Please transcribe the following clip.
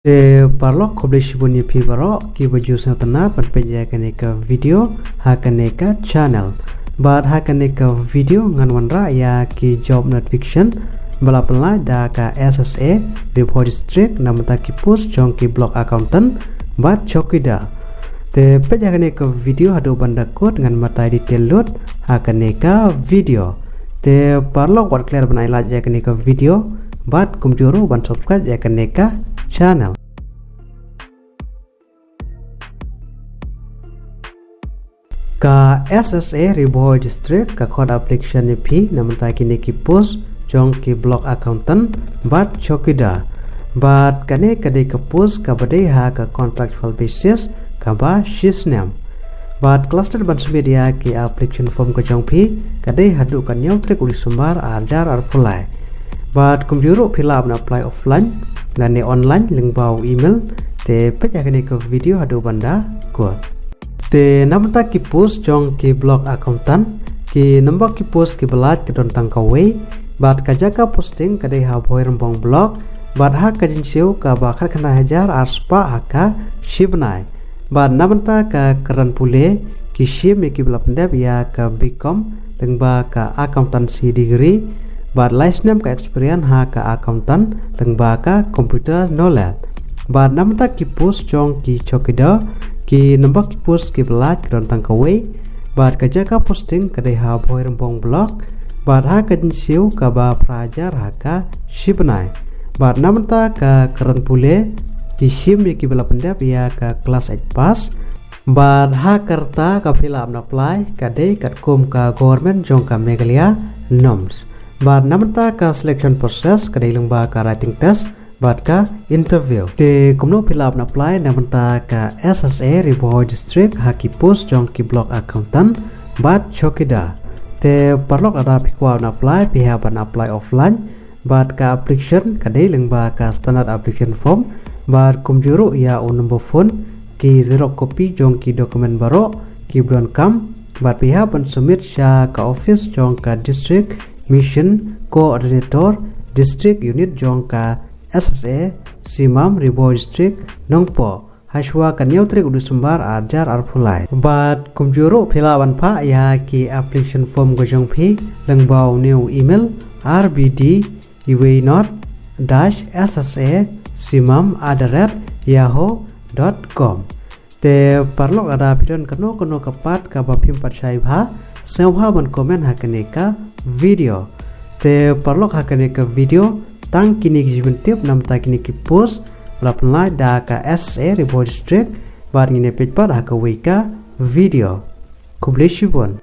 Te parlok koblish bunyi pi baro ki baju sanatana penpejakan ke video hakaneka channel. Bad hakaneka video ngan wanra ya ki job notification balapela da ka SSA report district namata ki post jong ki blog accountant bad chokida. Te pejakaneka video hadu banda code ngan mata detail load hakaneka video. Te parlok wat clear banai la jakaneka video bad kumjuru ban subscribe jakaneka channel. Ka SSA Riboh District ka code application ni pi namanta kini ki post jong ki blog accountant bat chokida bat kane kade ka post ka bade ha ka contractual basis ka ba shisnam bat cluster ban media ki application form ko jong pi kade hadu kan nyau trek uli sumbar adar arpulai bat kumjuru philap na apply offline lane online link bau email te pejakane ka video hadu banda ko te namta ki post jong ki blog accountant ki number ki post ki belat ke don tangkawe bat kajaka posting kade ha boy rembong blog bat ha kajin siu ka ba khat khana hajar arspa haka shibnai bat namta ka karan pule ki shim ki blog ndap ya ka bcom lengba ka accountancy degree bat license ka experience ha ka accountant lengba ka computer knowledge bat namta ki post jong ki chokida ki nampak ki post ki belat kron tangkawe bat kajaka posting kade ha boy rembong blog bat ha kajin siu ka ba prajar haka shibnai bat namta ka karan pule ki shim ki bela pendap ya ka kelas 8 pass bat ha karta ka filam na apply kade kat kom ka government jong ka Meghalaya norms bat namta ka selection process kade lengba ka writing test bat ka interview te kumno filap na apply namanta ka SSA Riboh District haki post jong ki blog accountant bat chokida te parlok ada pikwa na apply pihak ban apply offline bat ka application kade lengba ka standard application form bat kumjuru ya number phone ki zero copy jong ki dokumen baro ki bulan kam bat pihak ban submit sya ka office jong ka district mission coordinator district unit jong ka SSA Simam Riboh District Nongpo Haswa kanyau trek udu sumbar ajar arpulai bat kumjuru philawan pa ya ki application form gojong phi lengbau new email rbd iwaynot ssa simam@yahoo.com te parlok ada pidon kano kapat ka bapim patshai bha sewa ban komen hakaneka video te parlok hakaneka video tang kini kijimen tip nam ta kini ki post lapla da ka SSA Riboh District bar ngine page par haka weka video kubleshibon